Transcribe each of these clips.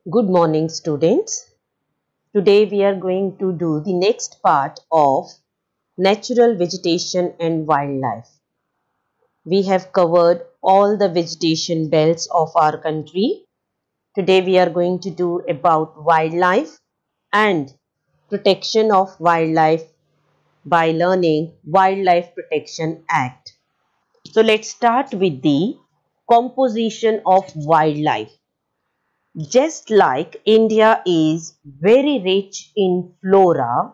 Good morning, students. Today we are going to do the next part of natural vegetation and wildlife. We have covered all the vegetation belts of our country. Today we are going to do about wildlife and protection of wildlife by learning Wildlife Protection Act. So let's start with the composition of wildlife. Just like India is very rich in flora,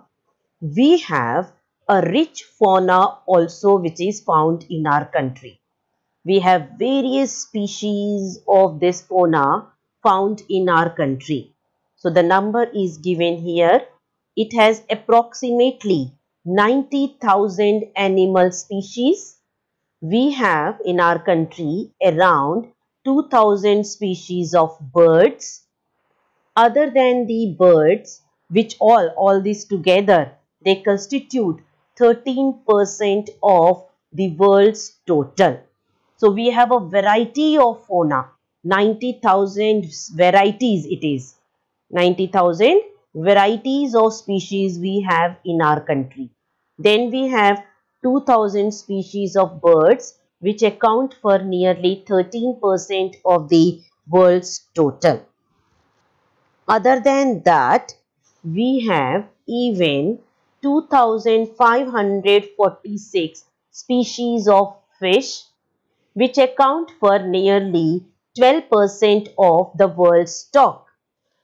we have a rich fauna also which is found in our country. We have various species of this fauna found in our country. So the number is given here. It has approximately 90,000 animal species. We have in our country around 2,000 species of birds. Other than the birds, which all these together, they constitute 13% of the world's total. So we have a variety of fauna, 90,000 varieties it is. 90,000 varieties of species we have in our country. Then we have 2,000 species of birds which account for nearly 13% of the world's total. Other than that, we have even 2,546 species of fish which account for nearly 12% of the world's stock.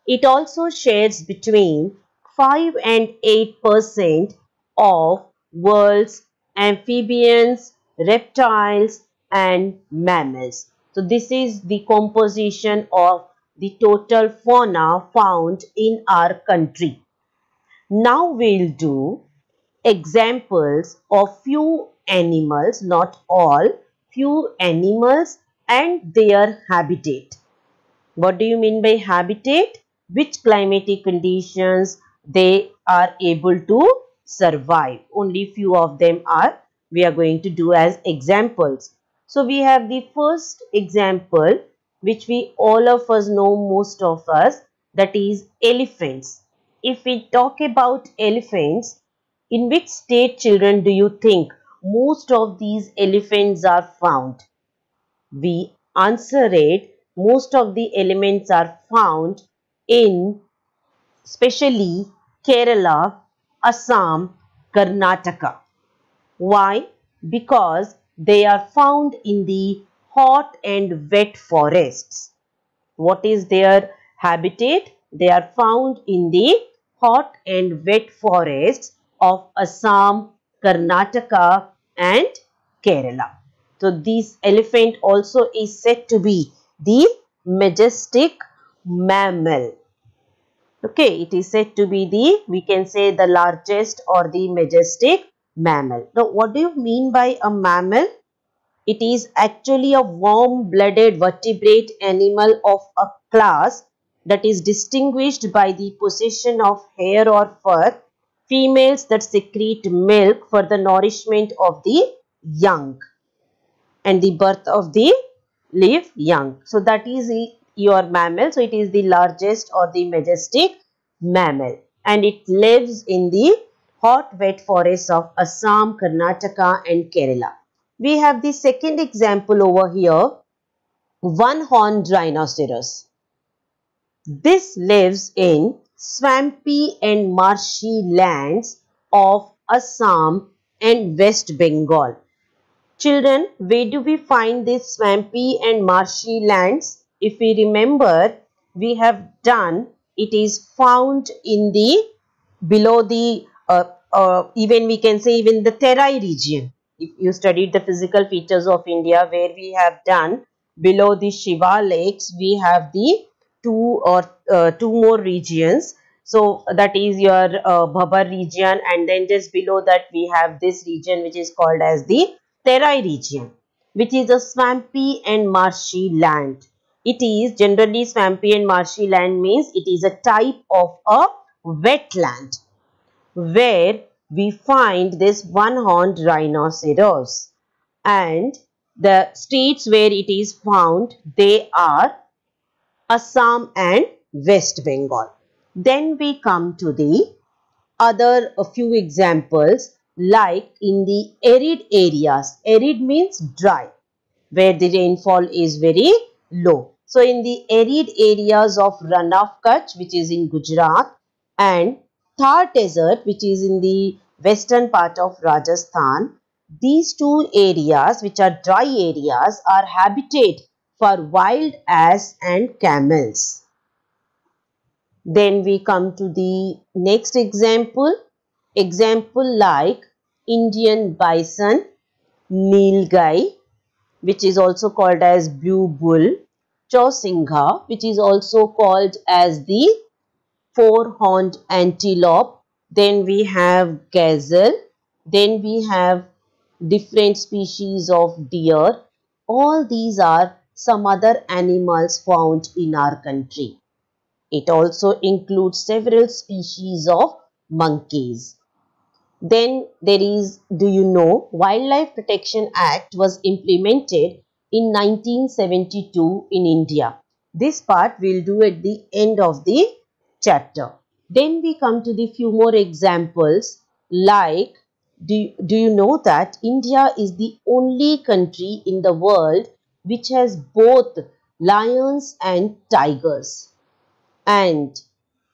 It also shares between 5 and 8% of world's amphibians, reptiles and mammals. So this is the composition of the total fauna found in our country. Now we'll do examples of few animals, not all, few animals and their habitat. What do you mean by habitat? Which climatic conditions they are able to survive. Only few of them we are going to do as examples. So we have the first example which we all of us know, most of us, that is elephants. If we talk about elephants, in which state, children, do you think most of these elephants are found? We answer it, most of the elements are found in especially Kerala, Assam, Karnataka. Why? Because they are found in the hot and wet forests. What is their habitat? They are found in the hot and wet forests of Assam, Karnataka and Kerala. So this elephant also is said to be the majestic mammal. Okay, it is said to be the, we can say, the largest or the majestic mammal. Now, what do you mean by a mammal? It is actually a warm-blooded vertebrate animal of a class that is distinguished by the possession of hair or fur, females that secrete milk for the nourishment of the young and the birth of the live young. So that is your mammal. So it is the largest or the majestic mammal and it lives in the hot wet forests of Assam, Karnataka and Kerala. We have the second example over here, one-horned rhinoceros. This lives in swampy and marshy lands of Assam and West Bengal. Children, where do we find these swampy and marshy lands? If we remember, we have done, it is found in the, below the, even we can say even the Terai region. If you studied the physical features of India, where we have done below the Shiva lakes, we have the two more regions. So that is your Bhabar region, and then just below that we have this region which is called as the Terai region, which is a swampy and marshy land. It is generally swampy and marshy land means it is a type of a wetland where we find this one-horned rhinoceros, and the states where it is found, they are Assam and West Bengal. Then we come to the other a few examples like in the arid areas. Arid means dry, where the rainfall is very low. So in the arid areas of Rann of Kutch, which is in Gujarat, and Thar Desert, which is in the western part of Rajasthan, these two areas, which are dry areas, are habitat for wild ass and camels. Then we come to the next example. Example like Indian bison, nilgai, which is also called as blue bull, chosingha, which is also called as the four-horned antelope. Then we have gazelle. Then we have different species of deer. All these are some other animals found in our country. It also includes several species of monkeys. Then there is, do you know, Wildlife Protection Act was implemented in 1972 in India. This part we'll do at the end of the chapter. Then we come to the few more examples like, do you know that India is the only country in the world which has both lions and tigers? And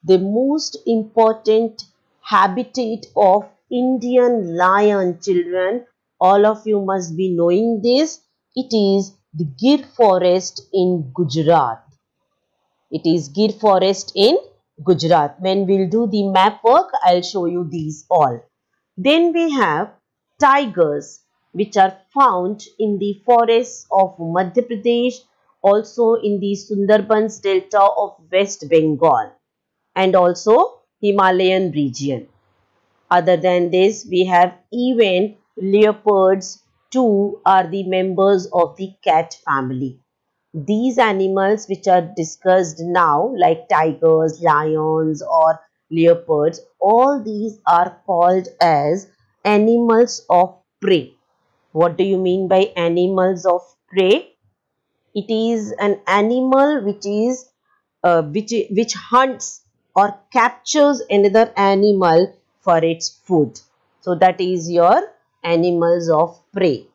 the most important habitat of Indian lion, children, all of you must be knowing this. It is the Gir forest in Gujarat. It is Gir forest in Gujarat. When we'll do the map work, I'll show you these all. Then we have tigers, which are found in the forests of Madhya Pradesh, also in the Sundarbans Delta of West Bengal, and also Himalayan region. Other than this, we have even leopards too are the members of the cat family. These animals which are discussed now like tigers, lions or leopards, all these are called as animals of prey. What do you mean by animals of prey? It is an animal which is which hunts or captures another animal for its food. So that is your animals of prey.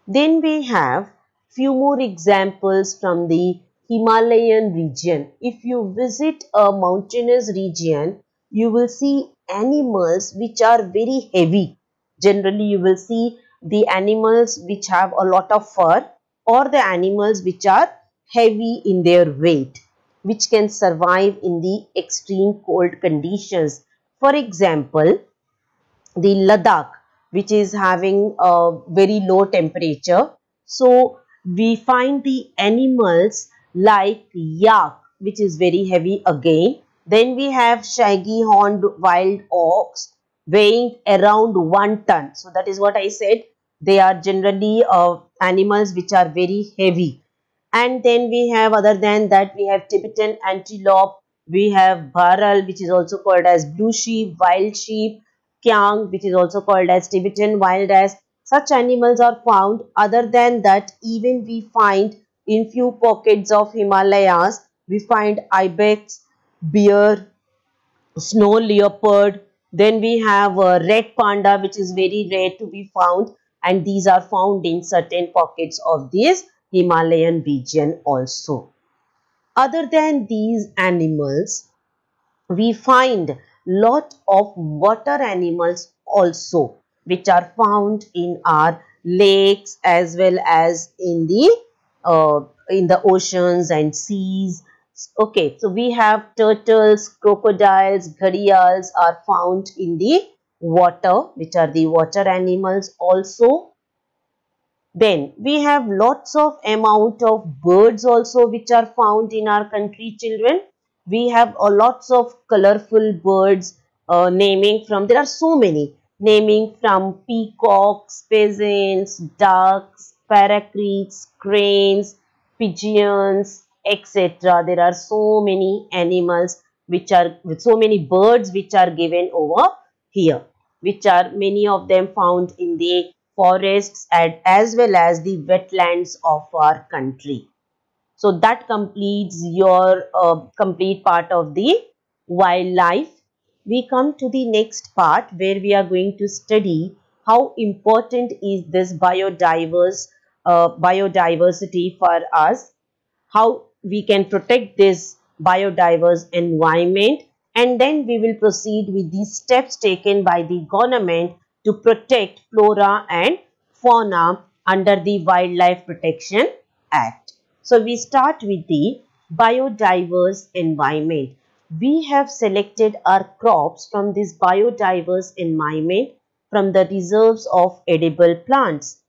Then we have few more examples from the Himalayan region. If you visit a mountainous region, you will see animals which are very heavy. Generally, you will see the animals which have a lot of fur or the animals which are heavy in their weight, which can survive in the extreme cold conditions. For example, the Ladakh, which is having a very low temperature. So we find the animals like yak, which is very heavy again. Then we have shaggy horned wild ox weighing around 1 ton. So that is what I said. They are generally animals which are very heavy. And then we have, other than that, we have Tibetan antelope, we have bharal, which is also called as blue sheep, wild sheep, kyang, which is also called as Tibetan wild ass. Such animals are found. Other than that, even we find in few pockets of Himalayas, we find ibex, bear, snow leopard. Then we have red panda, which is very rare to be found, and these are found in certain pockets of this Himalayan region also. Other than these animals, we find lot of water animals also, which are found in our lakes as well as in the oceans and seas. Okay, so we have turtles, crocodiles, gharials are found in the water, which are the water animals also. Then we have lots of amount of birds also which are found in our country, children. We have lots of colorful birds naming from, there are so many, naming from peacocks, pheasants, ducks, parakeets, cranes, pigeons, etc. There are so many animals which are, with so many birds which are given over here, which are many of them found in the forests and as well as the wetlands of our country. So that completes your complete part of the wildlife. We come to the next part where we are going to study how important is this biodiversity for us, how we can protect this biodiverse environment, and then we will proceed with the steps taken by the government to protect flora and fauna under the Wildlife Protection Act. So we start with the biodiverse environment. We have selected our crops from this biodiverse environment from the reserves of edible plants.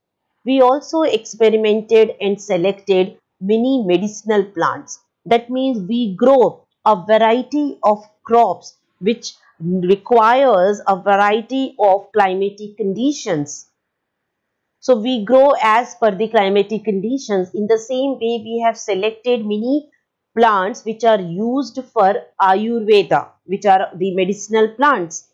We also experimented and selected many medicinal plants. That means we grow a variety of crops which requires a variety of climatic conditions. So we grow as per the climatic conditions. In the same way, we have selected many plants which are used for Ayurveda, which are the medicinal plants.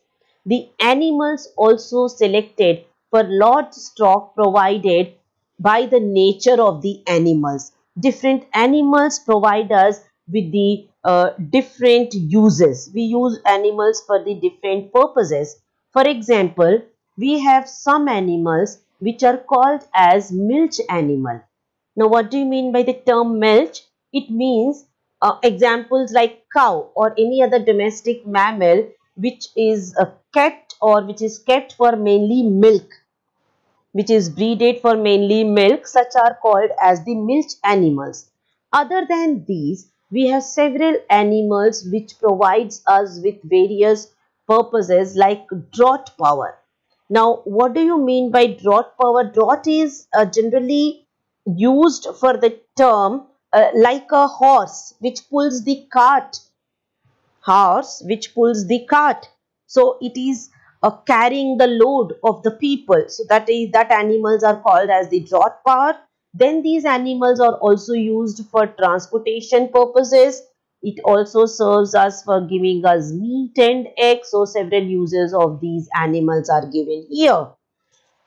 The animals also selected for large stock provided by the nature of the animals. Different animals provide us with the different uses. We use animals for the different purposes. For example, we have some animals which are called as milch animal. Now, what do you mean by the term milch? It means examples like cow or any other domestic mammal which is kept or which is kept for mainly milk, which is breeded for mainly milk, such are called as the milch animals. Other than these, we have several animals which provides us with various purposes like draught power. Now, what do you mean by draught power? Draught is generally used for the term like a horse which pulls the cart. So it is carrying the load of the people. So that animals are called as the draught power. Then these animals are also used for transportation purposes. It also serves us for giving us meat and eggs. So several uses of these animals are given here.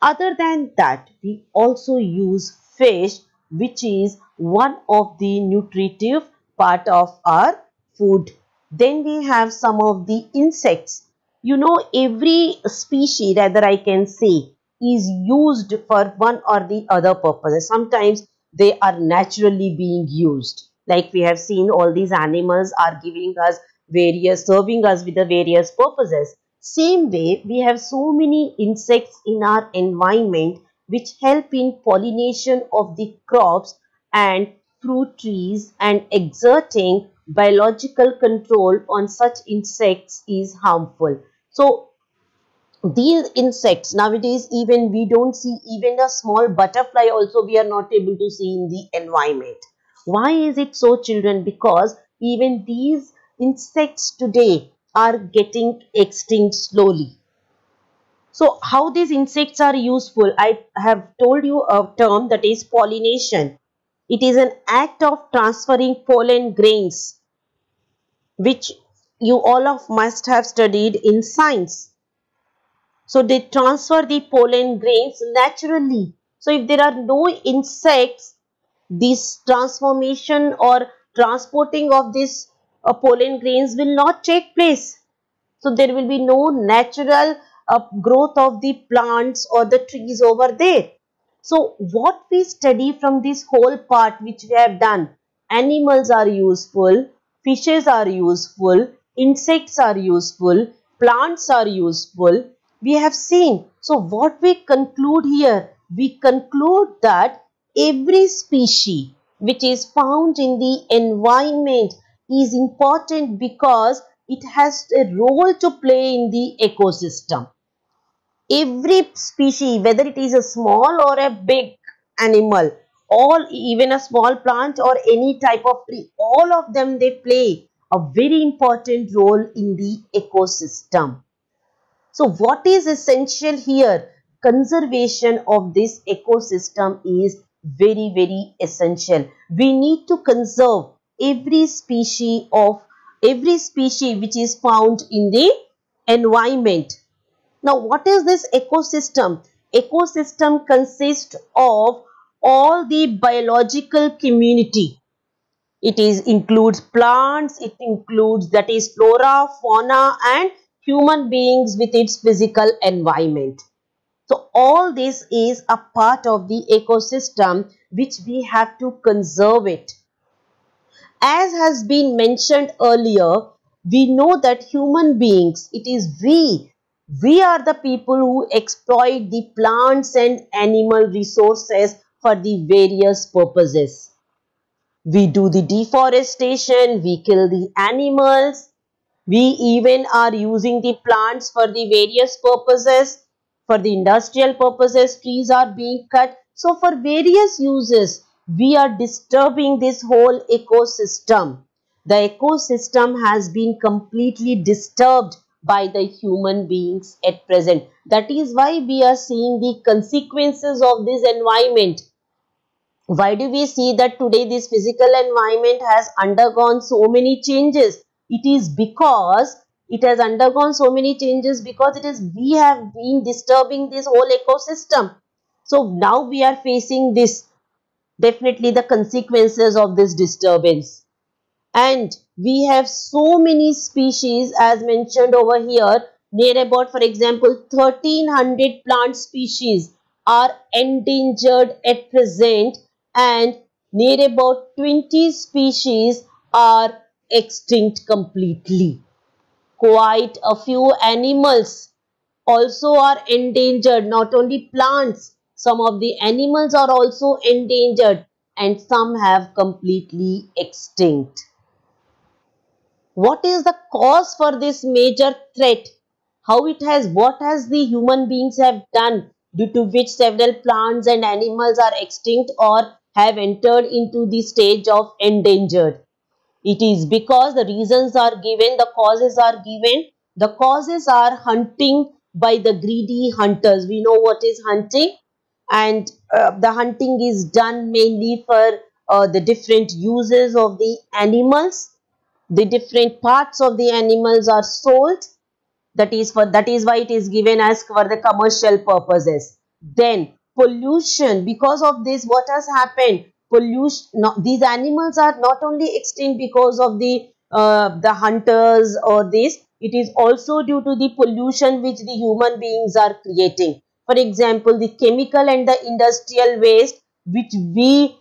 Other than that, we also use fish, which is one of the nutritive part of our food. Then we have some of the insects. You know, every species, rather I can say, is used for one or the other purposes. Sometimes they are naturally being used. Like we have seen, all these animals are serving us with the various purposes. Same way, we have so many insects in our environment which help in pollination of the crops and fruit trees, and exerting biological control on such insects is harmful. So these insects nowadays, even we don't see even a small butterfly also we are not able to see in the environment. Why is it so, children? Because even these insects today are getting extinct slowly. So how these insects are useful? I have told you a term, that is pollination. It is an act of transferring pollen grains, which you all of must have studied in science. So they transfer the pollen grains naturally. So if there are no insects, this transformation or transporting of this pollen grains will not take place. So there will be no natural growth of the plants or the trees over there. So what we study from this whole part which we have done, animals are useful, fishes are useful, insects are useful, plants are useful, we have seen. So what we conclude here? We conclude that every species which is found in the environment is important because it has a role to play in the ecosystem. Every species, whether it is a small or a big animal, all, even a small plant or any type of tree, all of them, they play a very important role in the ecosystem. So what is essential here? Conservation of this ecosystem is very, very essential. We need to conserve every species which is found in the environment. Now, what is this ecosystem? Ecosystem consists of all the biological community. It is includes plants, it includes, that is, flora, fauna, and human beings with its physical environment. So all this is a part of the ecosystem which we have to conserve it. As has been mentioned earlier, we know that human beings, it is we are the people who exploit the plants and animal resources for the various purposes. We do the deforestation, we kill the animals, we even are using the plants for the various purposes. For the industrial purposes, trees are being cut. So for various uses, we are disturbing this whole ecosystem. The ecosystem has been completely disturbed by the human beings at present. That is why we are seeing the consequences of this environment. Why do we see that today this physical environment has undergone so many changes? It is because it has undergone so many changes because it is we have been disturbing this whole ecosystem. So now we are facing this, definitely the consequences of this disturbance. And we have so many species as mentioned over here. Near about, for example, 1300 plant species are endangered at present, and near about 20 species are extinct completely. Quite a few animals also are endangered, not only plants. Some of the animals are also endangered and some have completely extinct. What is the cause for this major threat? How it has, what has the human beings have done due to which several plants and animals are extinct or have entered into the stage of endangered? It is because the reasons are given, the causes are given. The causes are hunting by the greedy hunters. We know what is hunting, and the hunting is done mainly for the different uses of the animals. The different parts of the animals are sold. That is why it is given as for the commercial purposes. Then pollution, because of this, what has happened? Pollution, these animals are not only extinct because of the hunters or this, it is also due to the pollution which the human beings are creating. For example, the chemical and the industrial waste which we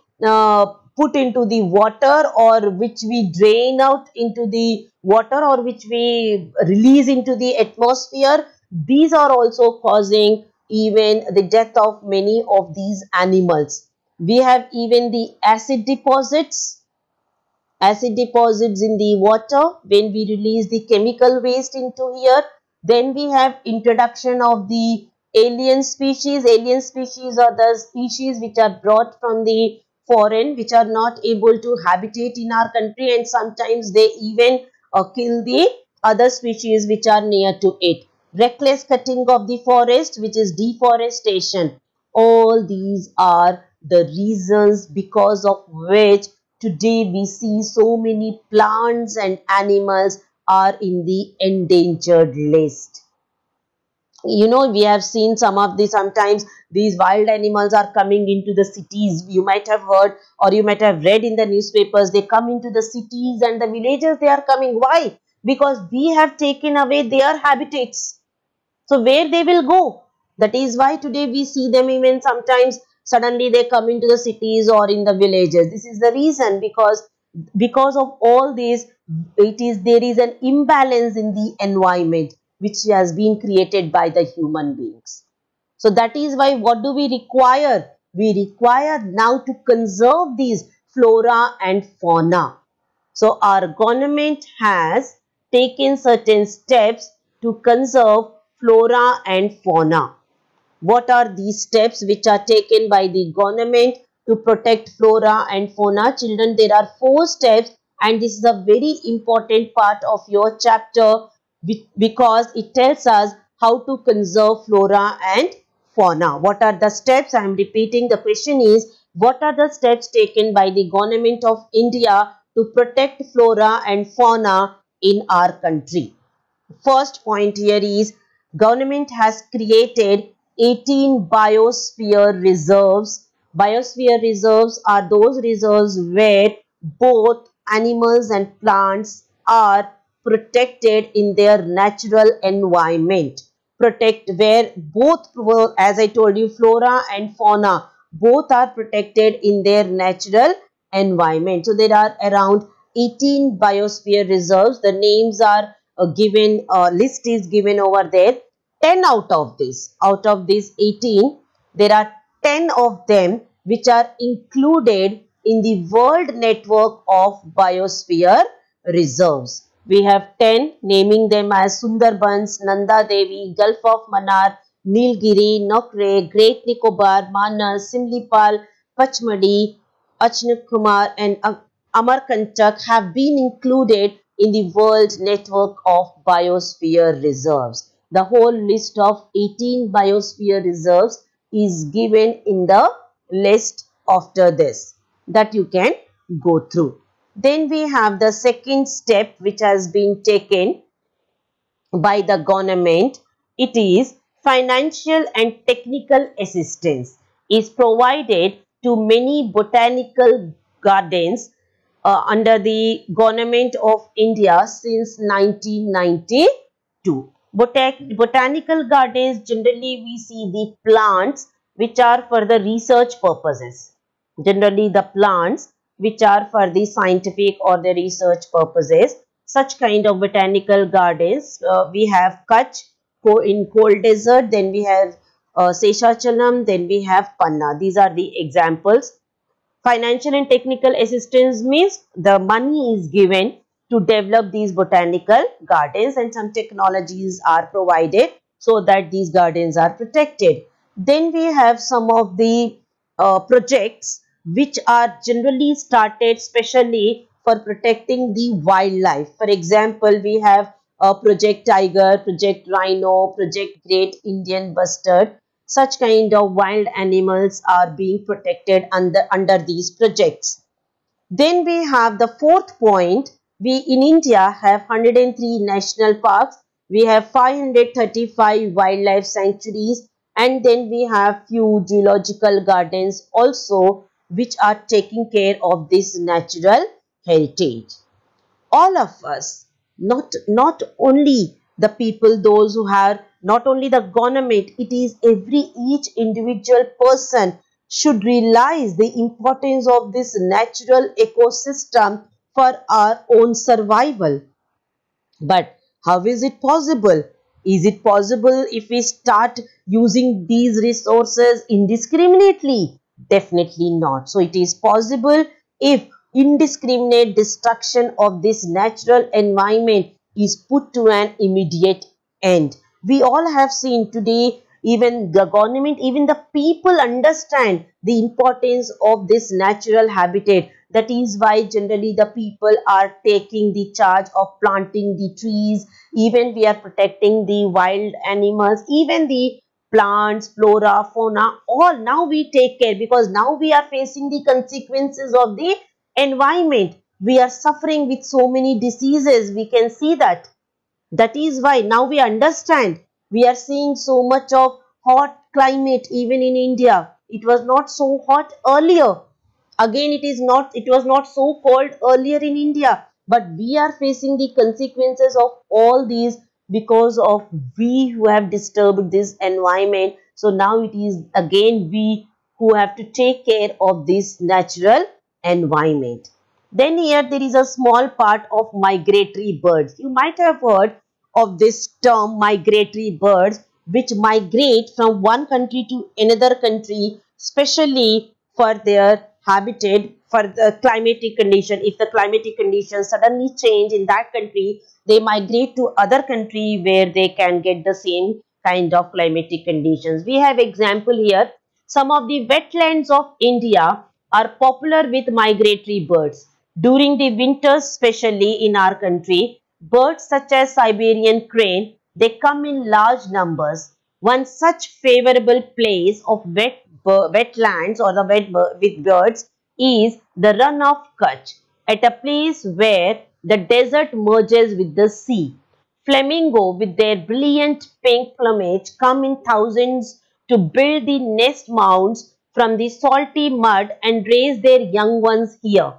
put into the water, or which we drain out into the water, or which we release into the atmosphere, these are also causing even the death of many of these animals. We have even the acid deposits in the water when we release the chemical waste into here. Then we have introduction of the alien species. Alien species are the species which are brought from the foreign, which are not able to habitate in our country, and sometimes they even kill the other species which are near to it. Reckless cutting of the forest, which is deforestation. All these are the reasons because of which today we see so many plants and animals are in the endangered list. You know, we have seen some of the, sometimes these wild animals are coming into the cities. You might have heard or you might have read in the newspapers, they come into the cities and the villages, they are coming. Why? Because we have taken away their habitats. So where they will go? That is why today we see them even sometimes suddenly they come into the cities or in the villages. This is the reason, because of all this, there is an imbalance in the environment which has been created by the human beings. So that is why what do we require? We require now to conserve these flora and fauna. So our government has taken certain steps to conserve flora and fauna. What are these steps which are taken by the government to protect flora and fauna? Children, there are 4 steps, and this is a very important part of your chapter because it tells us how to conserve flora and fauna. What are the steps? I am repeating. The question is, what are the steps taken by the government of India to protect flora and fauna in our country? First point here is, government has created 18 biosphere reserves. Biosphere reserves are those reserves where both animals and plants are protected in their natural environment. Protect where both, as I told you, flora and fauna, both are protected in their natural environment. So there are around 18 biosphere reserves. The names are given, list is given over there. 10 out of these 18, there are 10 of them which are included in the World Network of Biosphere Reserves. We have 10, naming them as Sundarbans, Nanda Devi, Gulf of Mannar, Nilgiri, Nokre, Great Nicobar, Manas, Simlipal, Pachmadi, Achnakumar and Amarkantak have been included in the World Network of Biosphere Reserves. The whole list of 18 biosphere reserves is given in the list after this that you can go through. Then we have the second step which has been taken by the government. It is financial and technical assistance is provided to many botanical gardens under the government of India since 1992. Botanical gardens, generally we see the plants which are for the research purposes. Generally the plants which are for the scientific or the research purposes. Such kind of botanical gardens, we have Kutch in cold desert, then we have Seshachalam, then we have Panna. These are the examples. Financial and technical assistance means the money is given to develop these botanical gardens and some technologies are provided so that these gardens are protected. Then we have some of the projects which are generally started specially for protecting the wildlife. For example, we have Project Tiger, Project Rhino, Project Great Indian Bustard. Such kind of wild animals are being protected under these projects. Then we have the fourth point. We in India have 103 national parks. We have 535 wildlife sanctuaries, and then we have few zoological gardens also which are taking care of this natural heritage. All of us, not only the people, those who have, not only the government, it is each individual person should realize the importance of this natural ecosystem for our own survival. But how is it possible? Is it possible if we start using these resources indiscriminately? Definitely not. So it is possible if indiscriminate destruction of this natural environment is put to an immediate end. We all have seen today, even the government, even the people understand the importance of this natural habitat. That is why generally the people are taking the charge of planting the trees. Even we are protecting the wild animals, even the plants, flora, fauna, all now we take care because now we are facing the consequences of the environment. We are suffering with so many diseases. We can see that. That is why now we understand. We are seeing so much of hot climate even in India. It was not so hot earlier. Again, it was not so cold earlier in India. But we are facing the consequences of all these because of we who have disturbed this environment. So now it is again we who have to take care of this natural environment. Then here there is a small part of migratory birds. You might have heard of this term migratory birds, which migrate from one country to another country, especially for their habitat, for the climatic condition. If the climatic conditions suddenly change in that country, they migrate to other country where they can get the same kind of climatic conditions. We have example here. Some of the wetlands of India are popular with migratory birds. During the winters, especially in our country, birds such as Siberian crane, they come in large numbers. One such favorable place of wetlands or the with birds is the Run of Kutch, at a place where the desert merges with the sea. Flamingo with their brilliant pink plumage come in thousands to build the nest mounds from the salty mud and raise their young ones here.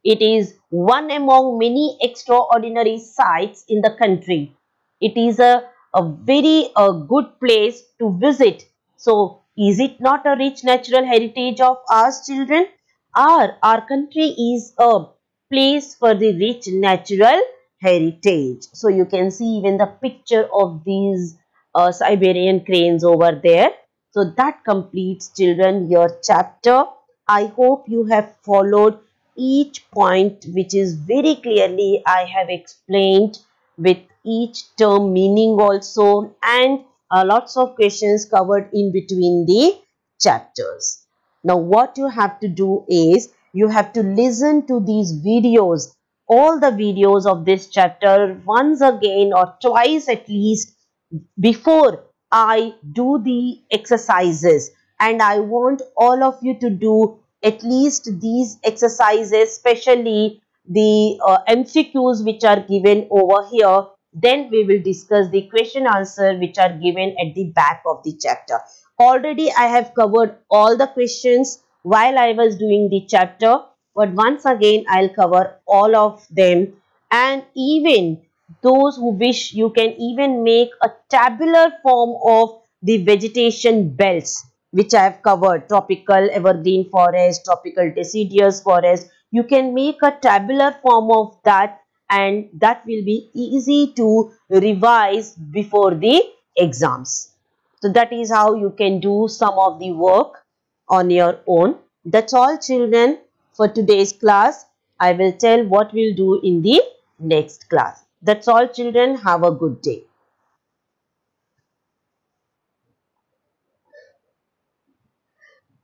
It is one among many extraordinary sites in the country. It is a very good place to visit. So, is it not a rich natural heritage of ours, children? Our country is a place for the rich natural heritage. So, you can see even the picture of these Siberian cranes over there. So, that completes, children, your chapter. I hope you have followed each point which is very clearly I have explained with each term meaning also, and lots of questions covered in between the chapters. Now what you have to do is you have to listen to these videos, all the videos of this chapter once again or twice at least before I do the exercises, and I want all of you to do at least these exercises, especially the MCQs which are given over here. Then we will discuss the question answer which are given at the back of the chapter. Already I have covered all the questions while I was doing the chapter, but once again I'll cover all of them, and even those who wish, you can even make a tabular form of the vegetation belts which I have covered: tropical evergreen forest, tropical deciduous forest. You can make a tabular form of that, and that will be easy to revise before the exams. So that is how you can do some of the work on your own. That's all, children, for today's class. I will tell what we'll do in the next class. That's all, children. Have a good day.